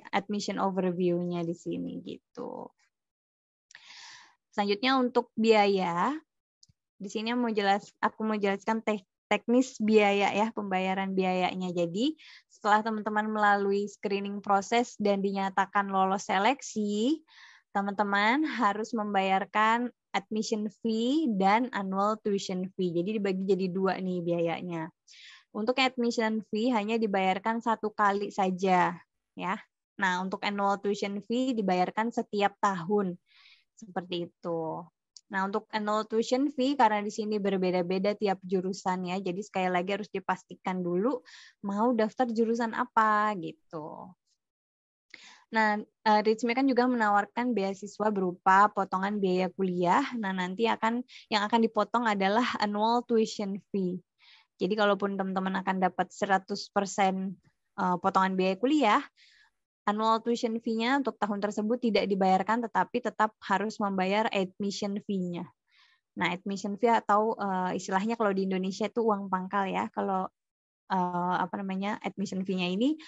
Admission overview-nya di sini gitu. Selanjutnya untuk biaya, di sini aku mau jelaskan teknis biaya ya, pembayaran biayanya. Jadi setelah teman-teman melalui screening proses dan dinyatakan lolos seleksi, teman-teman harus membayarkan admission fee dan annual tuition fee. Jadi dibagi jadi dua nih biayanya. Untuk admission fee hanya dibayarkan 1 kali saja ya. Nah, untuk annual tuition fee dibayarkan setiap tahun. Seperti itu. Nah, untuk annual tuition fee karena di sini berbeda-beda tiap jurusan ya. Jadi sekali lagi harus dipastikan dulu mau daftar jurusan apa gitu. Nah, Ritz-Mekan juga menawarkan beasiswa berupa potongan biaya kuliah. Nah, nanti yang akan dipotong adalah annual tuition fee. Jadi kalaupun teman-teman akan dapat 100% potongan biaya kuliah, annual tuition fee-nya untuk tahun tersebut tidak dibayarkan, tetapi tetap harus membayar admission fee-nya. Nah, admission fee atau istilahnya kalau di Indonesia itu uang pangkal ya. Kalau admission fee-nya ini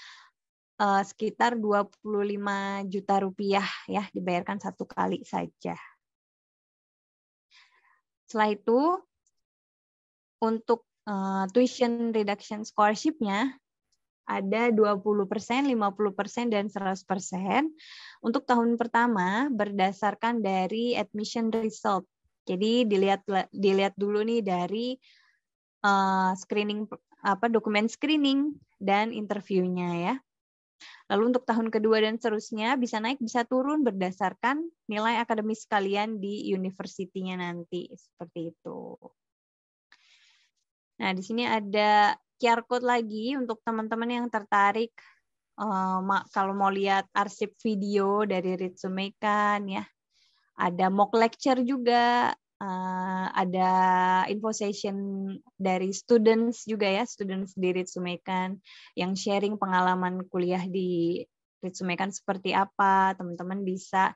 sekitar 25 juta rupiah ya, dibayarkan 1 kali saja. Setelah itu, untuk tuition reduction scholarship-nya ada 20%, 50%, dan 100%. Untuk tahun pertama berdasarkan dari admission result. Jadi dilihat dulu nih dari screening dokumen screening dan interviewnya ya. Lalu untuk tahun kedua dan seterusnya bisa naik bisa turun berdasarkan nilai akademis kalian di university-nya nanti seperti itu. Nah, di sini ada QR code lagi untuk teman-teman yang tertarik kalau mau lihat arsip video dari Ritz-Mekan ya. Ada mock lecture juga, ada info session dari students juga ya, students di Ritz-Mekan yang sharing pengalaman kuliah di Ritz-Mekan seperti apa. Teman-teman bisa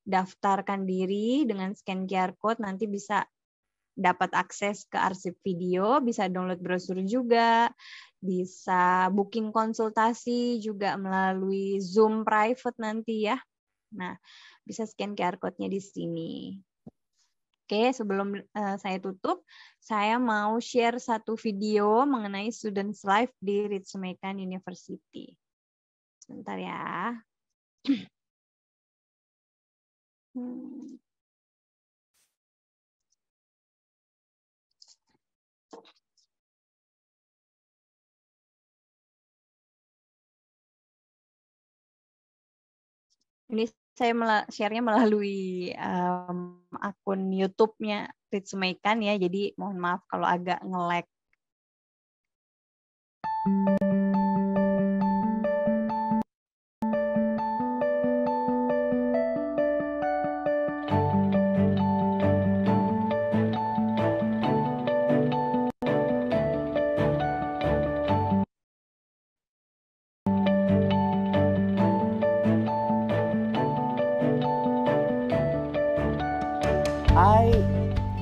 daftarkan diri dengan scan QR code, nanti bisa dapat akses ke arsip video, bisa download brosur juga, bisa booking konsultasi juga melalui Zoom private nanti ya. Nah, bisa scan QR code-nya di sini. Oke, sebelum saya tutup, saya mau share satu video mengenai students life di Ritz-Mekan University. Sebentar ya. Ini saya share-nya melalui akun YouTube-nya Ritz-Mekan ya, jadi mohon maaf kalau agak nge-lag. I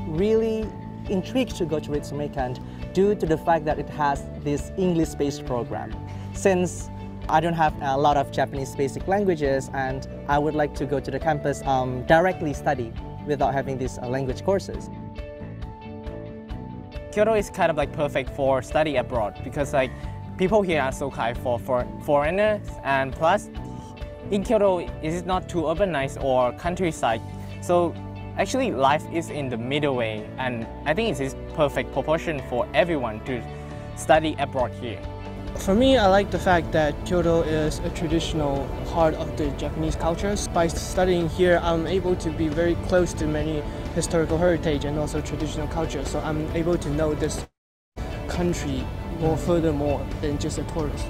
really intrigued to go to Ritz-Mekan due to the fact that it has this English-based program. Since I don't have a lot of Japanese basic languages and I would like to go to the campus directly study without having these language courses. Kyoto is kind of like perfect for study abroad because like people here are so kind for foreigners, and plus in Kyoto it is not too urbanized or countryside. So actually, life is in the middle way, and I think it is perfect proportion for everyone to study abroad here. For me, I like the fact that Kyoto is a traditional part of the Japanese culture. By studying here, I'm able to be very close to many historical heritage and also traditional culture, so I'm able to know this country more furthermore than just a tourist.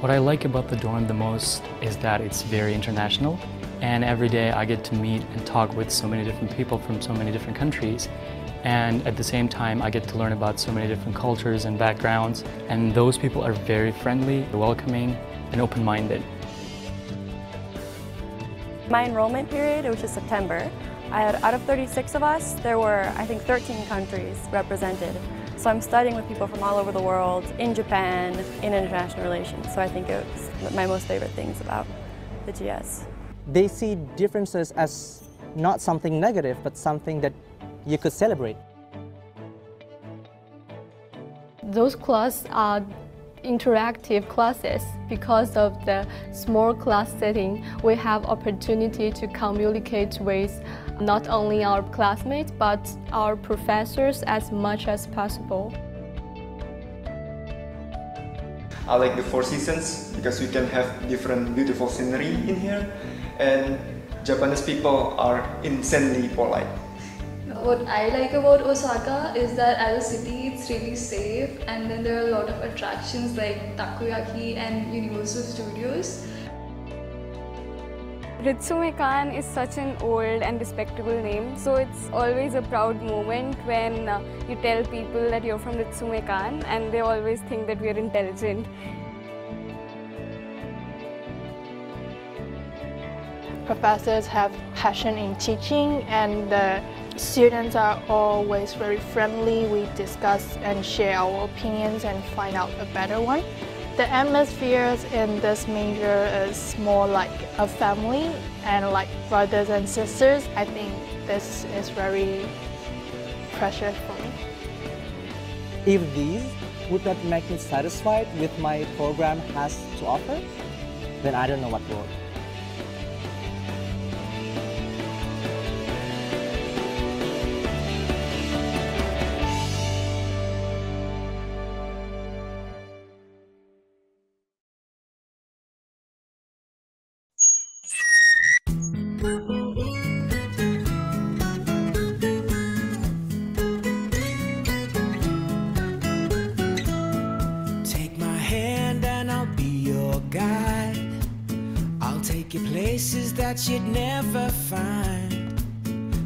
What I like about the dorm the most is that it's very international. And every day I get to meet and talk with so many different people from so many different countries. And at the same time, I get to learn about so many different cultures and backgrounds. And those people are very friendly, welcoming, and open-minded. My enrollment period, which is September, out of 36 of us, there were, I think, 13 countries represented. So I'm studying with people from all over the world, in Japan, in international relations. So I think it's my most favorite things about the GS. They see differences as not something negative, but something that you could celebrate. Those classes are interactive classes. Because of the small class setting, we have opportunity to communicate with not only our classmates but our professors as much as possible. I like the Four Seasons because we can have different beautiful scenery in here, and Japanese people are insanely polite. What I like about Osaka is that as a city it's really safe, and then there are a lot of attractions like takoyaki and Universal Studios. Ritsumeikan is such an old and respectable name, so it's always a proud moment when you tell people that you're from Ritsumeikan, and they always think that we're intelligent. Professors have passion in teaching, and the students are always very friendly. We discuss and share our opinions and find out a better one. The atmosphere in this major is more like a family and like brothers and sisters. I think this is very precious for me. If these would not make me satisfied with my program has to offer, then I don't know what will. Take my hand and I'll be your guide. I'll take you places that you'd never find.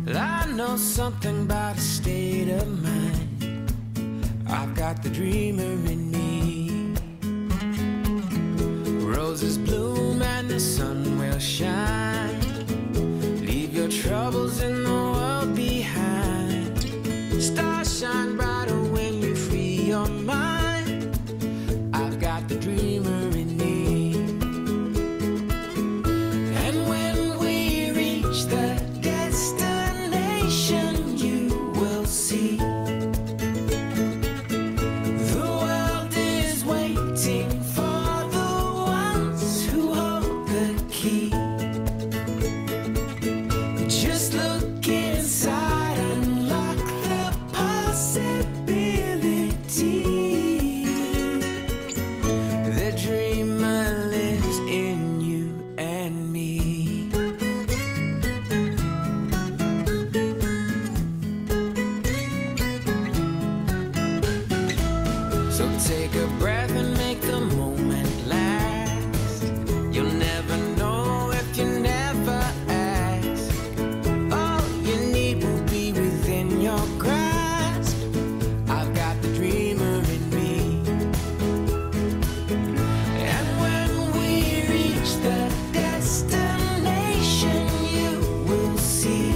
I know something about a state of mind. I've got the dreamer in me. Roses bloom and the sun will shine. Leave your troubles in the world behind. Stars shine brighter when you free your mind. I've got the dreamer in me. And when we reach the destination, you will see the world is waiting for the ones who hold the key. Just look inside, unlock the possibility. The dreamer lives in you and me. So take a breath and make the moment last. You'll never know if you never ask. All you need will be within your grasp. I've got the dreamer in me. And when we reach the destination, you will see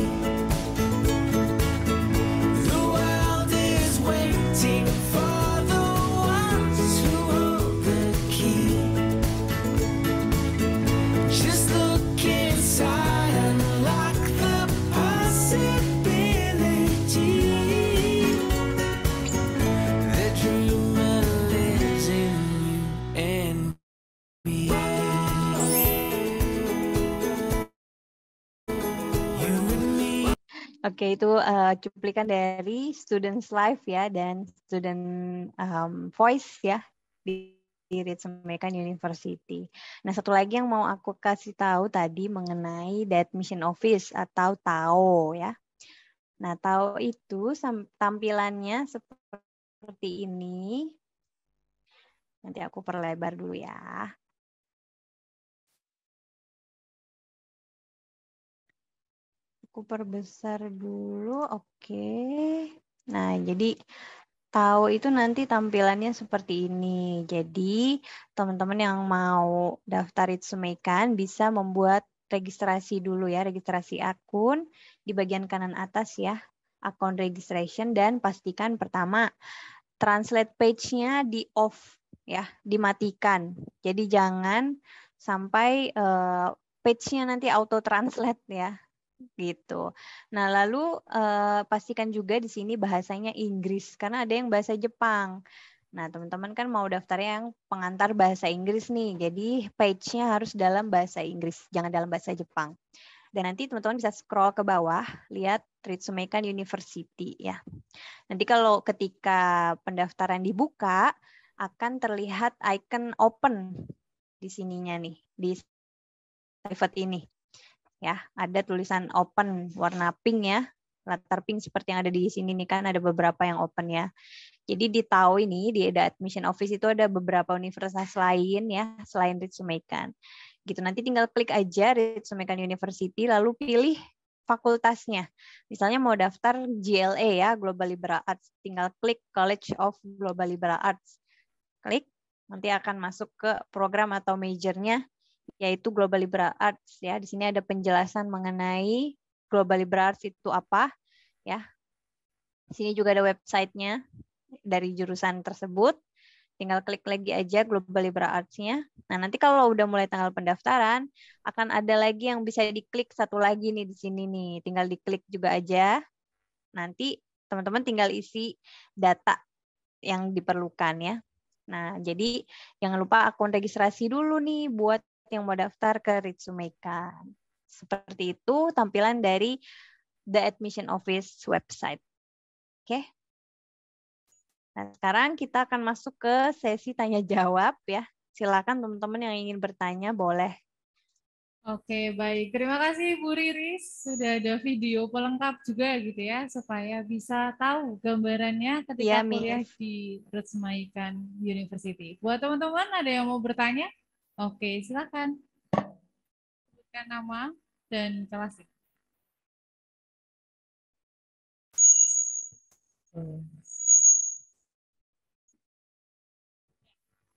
the world is waiting for the ones who hold the key. Just look inside, unlock the possibility. The dreamer lives in you and me. You and me. Oke, itu cuplikan dari Students Life ya dan Student Voice ya di Ritsumeikan University. Nah, satu lagi yang mau aku kasih tahu tadi mengenai The Admission Office atau TAO ya. Nah, TAO itu tampilannya seperti ini. Nanti aku perlebar dulu ya. Aku perbesar dulu, oke. Nah, jadi tahu itu nanti tampilannya seperti ini. Jadi teman-teman yang mau daftar Ritsumeikan bisa membuat registrasi dulu ya, registrasi akun di bagian kanan atas ya, akun registration, dan pastikan pertama translate page-nya di off ya, dimatikan. Jadi jangan sampai page-nya nanti auto translate ya. Gitu. Nah, lalu pastikan juga di sini bahasanya Inggris karena ada yang bahasa Jepang. Nah, teman-teman kan mau daftarnya yang pengantar bahasa Inggris nih. Jadi page-nya harus dalam bahasa Inggris, jangan dalam bahasa Jepang. Dan nanti teman-teman bisa scroll ke bawah, lihat Ritsumeikan University ya. Nanti kalau ketika pendaftaran dibuka akan terlihat icon open di sininya nih, di private ini. Ya, ada tulisan open warna pink ya, latar pink seperti yang ada di sini nih kan ada beberapa yang open ya. Jadi di TAO ini di admission office itu ada beberapa universitas lain ya selain Ritsumeikan. Gitu nanti tinggal klik aja Ritsumeikan University lalu pilih fakultasnya. Misalnya mau daftar GLA ya, Global Liberal Arts, tinggal klik College of Global Liberal Arts. Klik, nanti akan masuk ke program atau majornya yaitu Global Liberal Arts ya. Di sini ada penjelasan mengenai Global Liberal Arts itu apa ya. Di sini juga ada websitenya dari jurusan tersebut. Tinggal klik lagi aja Global Liberal Arts-nya. Nah, nanti kalau udah mulai tanggal pendaftaran, akan ada lagi yang bisa diklik satu lagi nih di sini nih. Tinggal diklik juga aja. Nanti teman-teman tinggal isi data yang diperlukan ya. Nah, jadi jangan lupa akun registrasi dulu nih buat yang mau daftar ke Ritsumeikan. Seperti itu tampilan dari The Admission Office website. Oke. Nah, sekarang kita akan masuk ke sesi tanya jawab ya. Silakan teman-teman yang ingin bertanya boleh. Oke, baik. Terima kasih Bu Riris. Sudah ada video pelengkap juga gitu ya, supaya bisa tahu gambarannya ketika kuliah di Ritsumeikan University. Buat teman-teman, ada yang mau bertanya? Oke, silakan. Sebutkan nama dan kelas.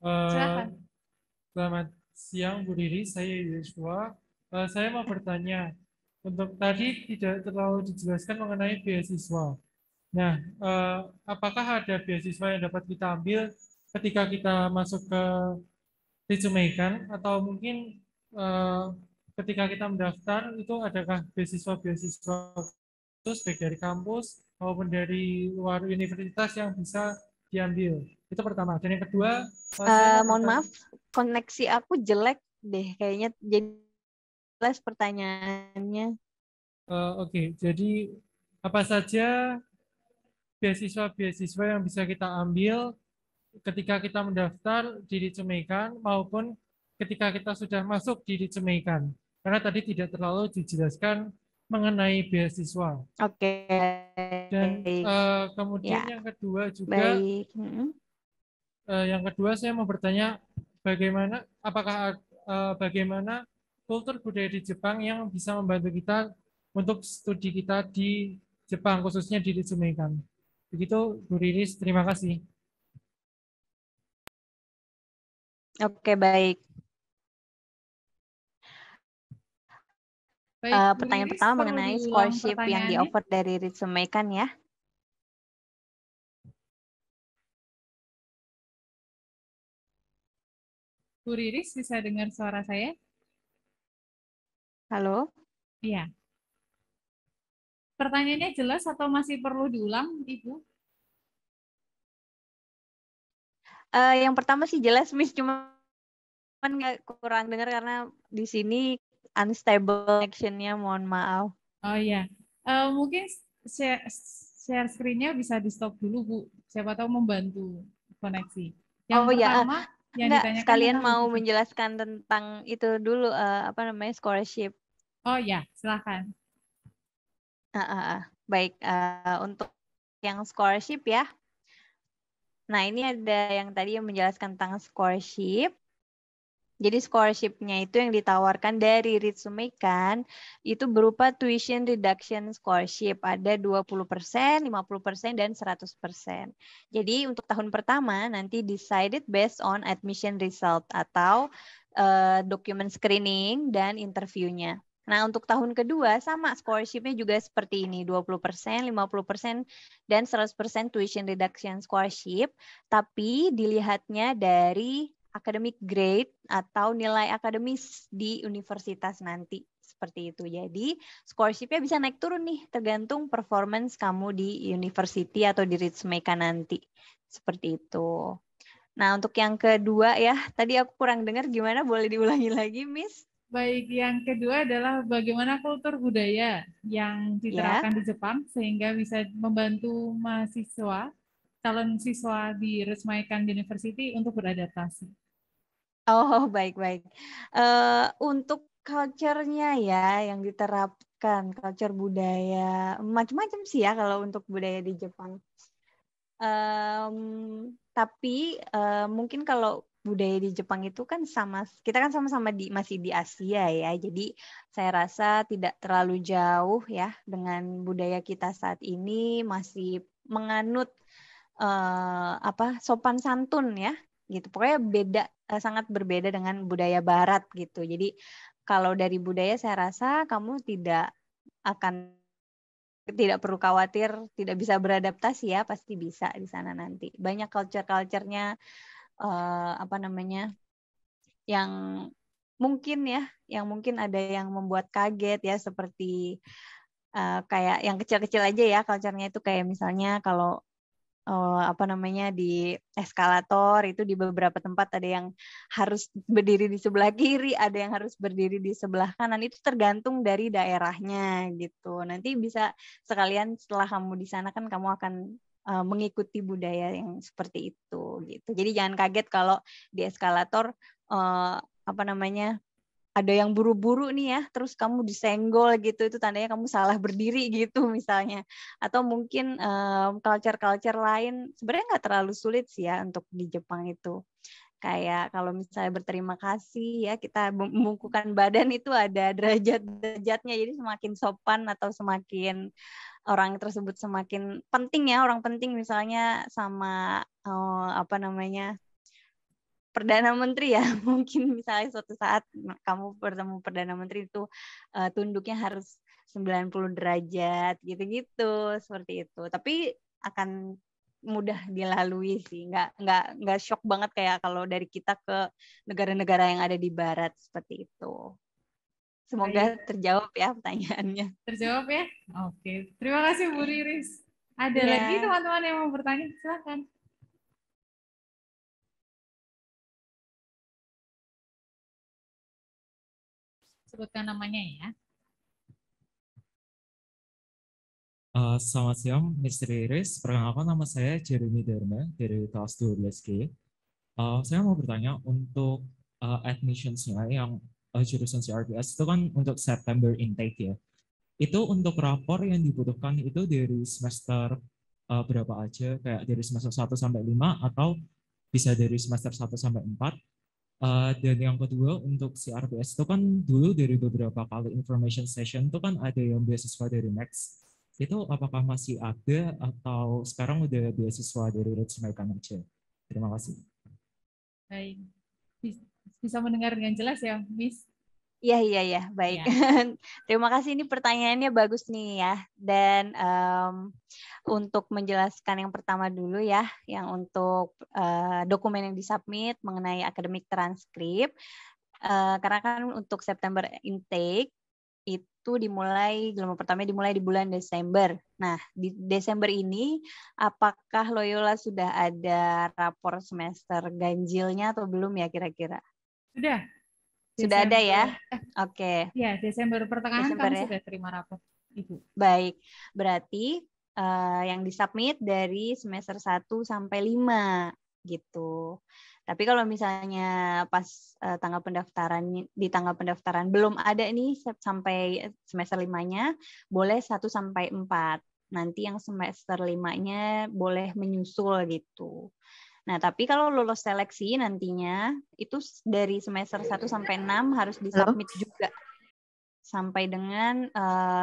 Silakan. Selamat siang Bu Riris, saya Yosua. Saya mau bertanya, untuk tadi tidak terlalu dijelaskan mengenai beasiswa. Nah, apakah ada beasiswa yang dapat kita ambil ketika kita masuk ke Ritsumeikan, atau mungkin ketika kita mendaftar itu adakah beasiswa-beasiswa khusus baik dari kampus maupun dari luar universitas yang bisa diambil? Itu pertama. Dan yang kedua, mohon maaf, koneksi aku jelek deh kayaknya, jadi jelas pertanyaannya. Oke, jadi apa saja beasiswa-beasiswa yang bisa kita ambil ketika kita mendaftar di Ritsumeikan maupun ketika kita sudah masuk di Ritsumeikan? Karena tadi tidak terlalu dijelaskan mengenai beasiswa. Oke. Dan kemudian yang kedua juga, yang kedua saya mau bertanya bagaimana, apakah bagaimana kultur budaya di Jepang yang bisa membantu kita untuk studi kita di Jepang, khususnya di Ritsumeikan. Begitu Bu Riris, terima kasih. Oke, baik. Pertanyaan pertama mengenai scholarship yang di-offer dari Ritsumeikan ya. Bu Riris, bisa dengar suara saya? Halo? Iya. Pertanyaannya jelas atau masih perlu diulang, Ibu? Yang pertama sih jelas, Miss. Cuma nggak kurang dengar karena di sini unstable connection-nya, mohon maaf. Oh iya. Mungkin share screen-nya bisa di-stop dulu, Bu. Siapa tahu membantu koneksi. Yang pertama, yang ditanyakan sekalian mau menjelaskan tentang itu dulu, apa namanya, scholarship. Oh ya, silakan. Baik, untuk yang scholarship ya. Nah, ini ada yang tadi yang menjelaskan tentang scholarship. Jadi scholarship-nya itu yang ditawarkan dari Ritsumeikan itu berupa tuition reduction scholarship. Ada 20%, 50%, dan 100%. Jadi untuk tahun pertama nanti decided based on admission result atau dokumen screening dan interviewnya. Nah, untuk tahun kedua sama scholarship-nya juga seperti ini, 20%, 50%, dan 100% tuition reduction scholarship, tapi dilihatnya dari academic grade atau nilai akademis di universitas nanti. Seperti itu. Jadi scholarship-nya bisa naik turun nih, tergantung performance kamu di university atau di Ritsumeikan nanti. Seperti itu. Nah, untuk yang kedua ya, tadi aku kurang dengar gimana, boleh diulangi lagi, Miss? Baik, yang kedua adalah bagaimana kultur budaya yang diterapkan di Jepang sehingga bisa membantu mahasiswa, calon siswa di Ritsumeikan University untuk beradaptasi. Oh, baik-baik. Untuk culture-nya ya yang diterapkan, culture budaya, macam-macam sih ya kalau untuk budaya di Jepang. Tapi mungkin kalau budaya di Jepang itu kan kita kan sama-sama masih di Asia ya, jadi saya rasa tidak terlalu jauh ya dengan budaya kita saat ini, masih menganut sopan santun ya, gitu. Pokoknya sangat berbeda dengan budaya Barat gitu. Jadi kalau dari budaya saya rasa kamu tidak perlu khawatir tidak bisa beradaptasi ya, pasti bisa di sana nanti. Banyak culture-nya yang mungkin ada yang membuat kaget ya, seperti kayak yang kecil-kecil aja ya culture-nya itu, kayak misalnya kalau di eskalator itu di beberapa tempat ada yang harus berdiri di sebelah kiri, ada yang harus berdiri di sebelah kanan. Itu tergantung dari daerahnya gitu. Nanti bisa sekalian setelah kamu di sana kan kamu akan mengikuti budaya yang seperti itu gitu. Jadi jangan kaget kalau di eskalator ada yang buru-buru nih ya, terus kamu disenggol gitu, itu tandanya kamu salah berdiri gitu misalnya. Atau mungkin culture-culture lain sebenarnya nggak terlalu sulit sih ya untuk di Jepang itu. Kayak kalau misalnya berterima kasih ya, kita membungkukkan badan itu ada derajat-derajatnya, jadi semakin sopan atau semakin orang tersebut semakin penting ya, orang penting misalnya sama Perdana Menteri ya, mungkin misalnya suatu saat kamu bertemu Perdana Menteri itu tunduknya harus 90 derajat gitu-gitu, seperti itu. Tapi akan mudah dilalui sih, nggak shock banget kayak kalau dari kita ke negara-negara yang ada di Barat seperti itu. Semoga terjawab ya pertanyaannya. Terjawab ya? Oke, terima kasih Bu Riris. Ada lagi teman-teman yang mau bertanya? Silakan. Sebutkan namanya ya. Selamat siang, Mr. Iris. Perkenalkan, nama saya Jeremy Dharma dari kelas 12G. Saya mau bertanya untuk admissions-nya yang jurusan CRBS itu kan untuk September intake ya. Itu untuk rapor yang dibutuhkan itu dari semester berapa aja? Kayak dari semester 1 sampai 5 atau bisa dari semester 1 sampai 4? Dan yang kedua untuk CRBS itu kan dulu dari beberapa kali information session itu kan ada yang beasiswa dari Max. Itu apakah masih ada atau sekarang udah beasiswa dari Ritsumeikan aja? Terima kasih. Baik, bisa mendengar dengan jelas ya, Miss? Iya, baik. Ya. Terima kasih, ini pertanyaannya bagus nih ya. Dan untuk menjelaskan yang pertama dulu ya, yang untuk dokumen yang disubmit mengenai akademik transkrip, karena kan untuk September intake itu gelombang pertama dimulai di bulan Desember. Nah, di Desember ini apakah Loyola sudah ada rapor semester ganjilnya atau belum ya kira-kira? Sudah. Sudah ada ya? Oke. Ya, Desember pertengahan kami sudah terima rapor, Ibu. Baik, berarti yang disubmit dari semester 1 sampai 5 gitu. Tapi kalau misalnya pas di tanggal pendaftaran belum ada nih sampai semester 5-nya, boleh 1 sampai 4. Nanti yang semester 5-nya boleh menyusul gitu. Nah, tapi kalau lolos seleksi nantinya itu dari semester 1 sampai 6 harus disubmit juga. Sampai dengan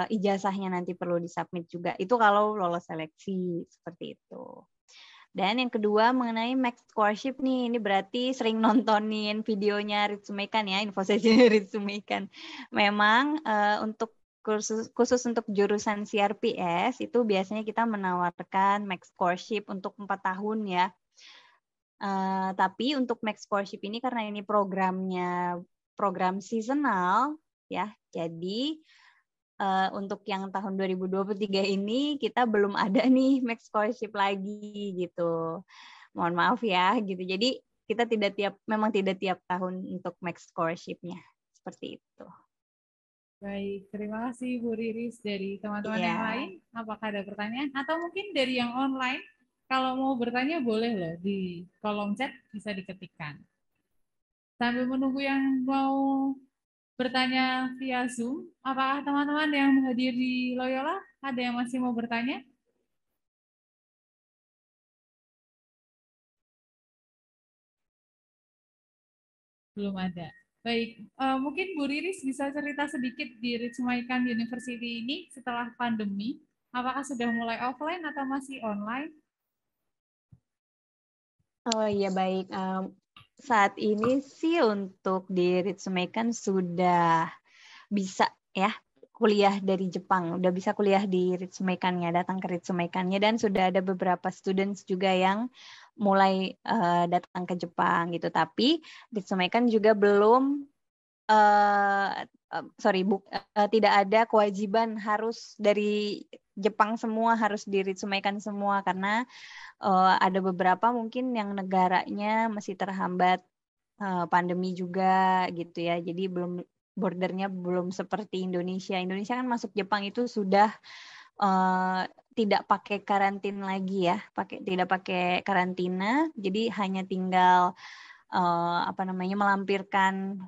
ijazahnya nanti perlu disubmit juga. Itu kalau lolos seleksi, seperti itu. Dan yang kedua mengenai Max Scholarship nih, ini berarti sering nontonin videonya Ritsumeikan ya, info sesinya Ritsumeikan. Memang untuk khusus untuk jurusan CRPS itu biasanya kita menawarkan Max Scholarship untuk 4 tahun ya. Tapi untuk Max Scholarship ini karena ini program seasonal ya, jadi untuk yang tahun 2023 ini kita belum ada nih Max Scholarship lagi gitu. Mohon maaf ya gitu. Jadi kita memang tidak tiap tahun untuk Max Scholarship-nya. Seperti itu. Baik, terima kasih Bu Riris. Dari teman-teman yang lain, apakah ada pertanyaan? Atau mungkin dari yang online, kalau mau bertanya boleh loh, di kolom chat bisa diketikkan. Sambil menunggu yang mau bertanya via Zoom, apakah teman-teman yang hadir di Loyola ada yang masih mau bertanya? Belum ada. Baik, mungkin Bu Riris bisa cerita sedikit di Ritsumeikan University ini setelah pandemi, apakah sudah mulai offline atau masih online? Oh iya baik. Saat ini sih untuk di Ritsumeikan sudah bisa ya kuliah dari Jepang, udah bisa kuliah di Ritsumeikannya, datang ke Ritsumeikannya, dan sudah ada beberapa students juga yang mulai datang ke Jepang gitu. Tapi Ritsumeikan juga belum tidak ada kewajiban harus dari Jepang semua, harus di Ritsumeikan semua, karena ada beberapa mungkin yang negaranya masih terhambat pandemi juga gitu ya. Jadi bordernya belum seperti Indonesia. Indonesia kan masuk Jepang itu sudah tidak pakai karantin lagi ya, tidak pakai karantina. Jadi hanya tinggal melampirkan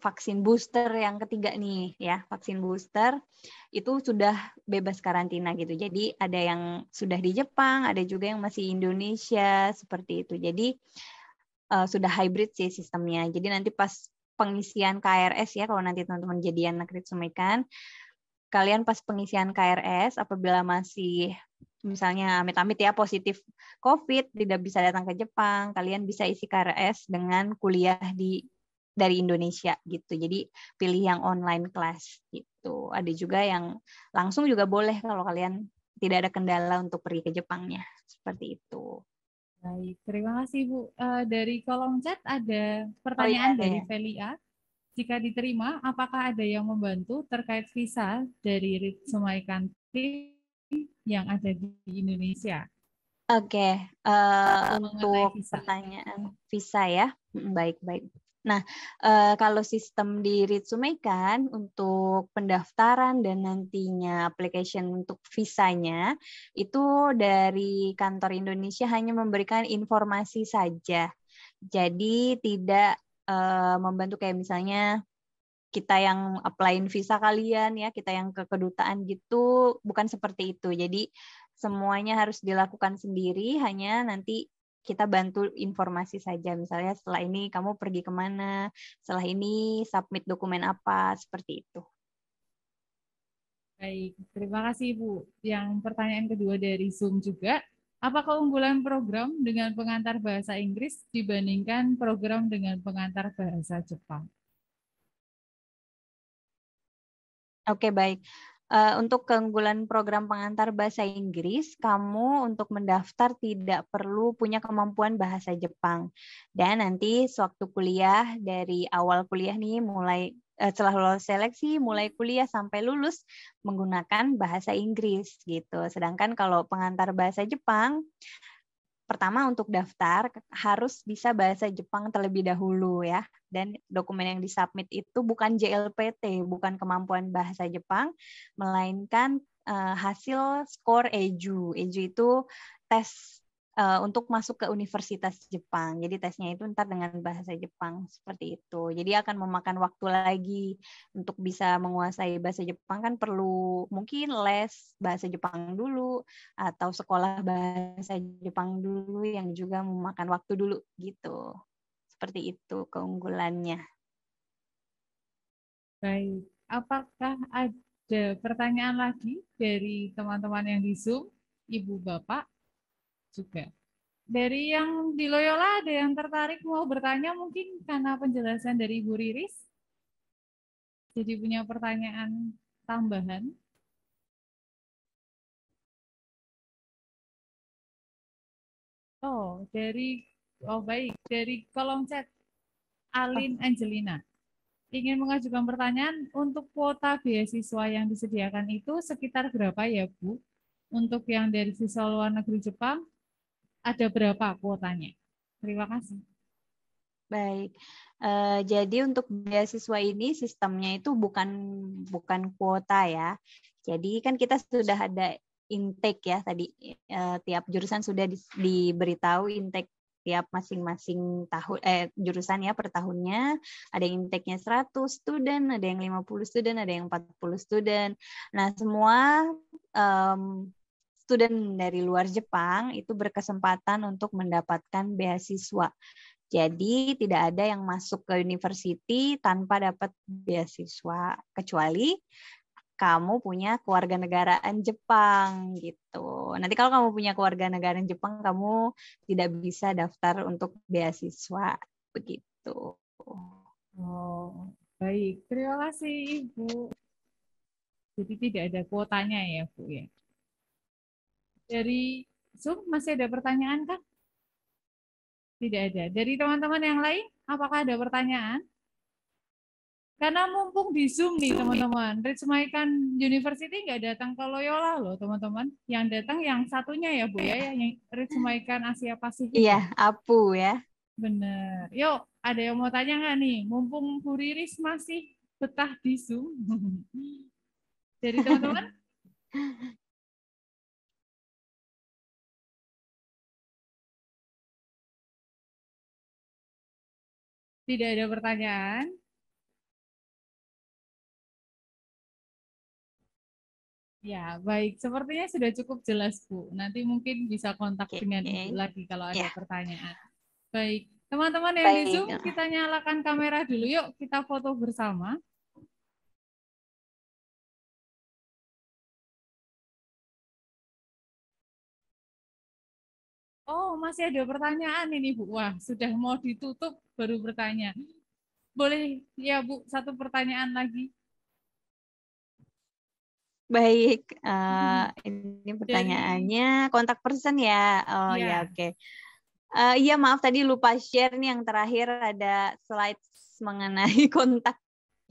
vaksin booster yang ketiga nih ya, vaksin booster itu sudah bebas karantina gitu. Jadi ada yang sudah di Jepang, ada juga yang masih Indonesia seperti itu. Jadi sudah hybrid sih sistemnya. Jadi nanti pas pengisian KRS ya, kalau nanti teman-teman jadi anak Ritsumeikan, kalian pas pengisian KRS apabila masih misalnya amit-amit ya positif COVID, tidak bisa datang ke Jepang, kalian bisa isi KRS dengan kuliah dari Indonesia gitu. Jadi pilih yang online class gitu. Ada juga yang langsung juga boleh kalau kalian tidak ada kendala untuk pergi ke Jepangnya. Seperti itu. Baik, terima kasih Bu. Dari kolom chat ada pertanyaan dari Velia. Jika diterima, apakah ada yang membantu terkait visa dari Ritsumeikan yang ada di Indonesia? Oke, untuk pertanyaan visa ya, baik-baik. Nah, kalau sistem di Ritsumeikan untuk pendaftaran dan nantinya application untuk visanya, itu dari kantor Indonesia hanya memberikan informasi saja. Jadi tidak membantu kayak misalnya kita yang applyin visa kalian ya, kita yang ke kedutaan gitu, bukan seperti itu. Jadi semuanya harus dilakukan sendiri, hanya nanti kita bantu informasi saja. Misalnya setelah ini kamu pergi kemana, setelah ini submit dokumen apa, seperti itu. Baik, terima kasih Bu. Yang pertanyaan kedua dari Zoom juga, apa keunggulan program dengan pengantar bahasa Inggris dibandingkan program dengan pengantar bahasa Jepang? Oke, baik. Untuk keunggulan program pengantar bahasa Inggris, kamu untuk mendaftar tidak perlu punya kemampuan bahasa Jepang. Dan nanti sewaktu kuliah, dari awal kuliah nih, mulai setelah lulus seleksi, mulai kuliah sampai lulus menggunakan bahasa Inggris gitu. Sedangkan kalau pengantar bahasa Jepang, pertama untuk daftar harus bisa bahasa Jepang terlebih dahulu ya. Dan dokumen yang disubmit itu bukan JLPT, bukan kemampuan bahasa Jepang, melainkan hasil skor EJU. EJU itu tes untuk masuk ke Universitas Jepang. Jadi tesnya itu ntar dengan bahasa Jepang seperti itu. Jadi akan memakan waktu lagi untuk bisa menguasai bahasa Jepang, kan perlu mungkin les bahasa Jepang dulu atau sekolah bahasa Jepang dulu yang juga memakan waktu dulu gitu. Seperti itu keunggulannya. Baik, apakah ada pertanyaan lagi dari teman-teman yang di Zoom, Ibu Bapak? Juga. Dari yang di Loyola ada yang tertarik mau bertanya mungkin karena penjelasan dari Ibu Riris? Jadi punya pertanyaan tambahan? Oh, baik, dari kolom chat Alin Angelina. Ingin mengajukan pertanyaan, untuk kuota beasiswa yang disediakan itu sekitar berapa ya, Bu? Untuk yang dari siswa luar negeri Jepang, ada berapa kuotanya? Terima kasih. Baik, jadi untuk beasiswa ini sistemnya itu bukan kuota ya. Jadi kan kita sudah ada intake ya tadi, tiap jurusan sudah diberitahu intake tiap masing-masing jurusan ya per tahunnya. Ada yang intake-nya 100 student, ada yang 50 student, ada yang 40 student. Nah, semua student dari luar Jepang itu berkesempatan untuk mendapatkan beasiswa. Jadi tidak ada yang masuk ke university tanpa dapat beasiswa, kecuali kamu punya kewarganegaraan Jepang gitu. Nanti kalau kamu punya kewarganegaraan Jepang, kamu tidak bisa daftar untuk beasiswa begitu. Oh, baik. Terima kasih, Ibu. Jadi tidak ada kuotanya ya, Bu ya. Dari Zoom masih ada pertanyaan kan? Tidak ada. Dari teman-teman yang lain, apakah ada pertanyaan? Karena mumpung di Zoom nih teman-teman, Ritsumeikan University nggak datang ke Loyola loh teman-teman. Yang datang yang satunya ya Bu ya, yang Ritsumeikan Asia Pasifik. Iya, APU ya. Bener. Yuk, ada yang mau tanya nggak nih? Mumpung Bu Riris masih betah di Zoom. Dari teman-teman? Tidak ada pertanyaan. Ya, baik. Sepertinya sudah cukup jelas, Bu. Nanti mungkin bisa kontak dengan Ibu lagi kalau ada pertanyaan. Baik. Teman-teman yang di Zoom, kita nyalakan kamera dulu. Yuk, kita foto bersama. Oh, masih ada pertanyaan ini, Bu. Wah, sudah mau ditutup baru bertanya. Boleh ya, Bu, satu pertanyaan lagi. Baik, ini pertanyaannya kontak person ya. Oh ya, oke. Iya, maaf tadi lupa share nih yang terakhir ada slides mengenai kontak.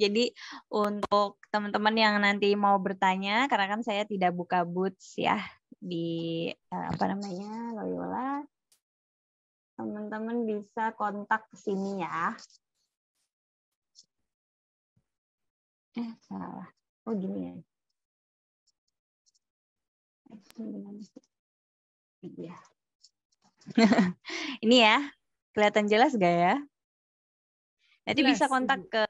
Jadi untuk teman-teman yang nanti mau bertanya, karena kan saya tidak buka booth ya di Loyola, teman-teman bisa kontak ke sini ya. Salah. Oh gini ya. Iya. Ini ya, kelihatan jelas gak ya? Nanti bisa kontak ke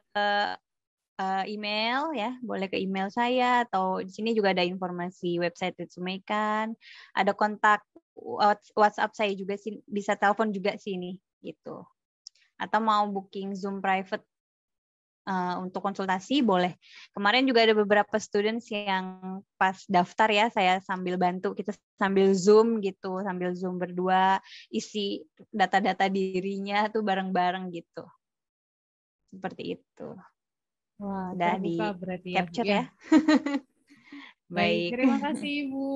email ya, boleh ke email saya atau di sini juga ada informasi website Ritsumeikan, ada kontak WhatsApp saya juga sih, bisa telepon juga sini gitu. Atau mau booking Zoom private untuk konsultasi boleh. Kemarin juga ada beberapa students yang pas daftar ya, saya sambil bantu, kita sambil Zoom gitu, sambil Zoom berdua, isi data-data dirinya tuh bareng-bareng gitu. Seperti itu. Wah, udah di capture ya. Baik, terima kasih Ibu.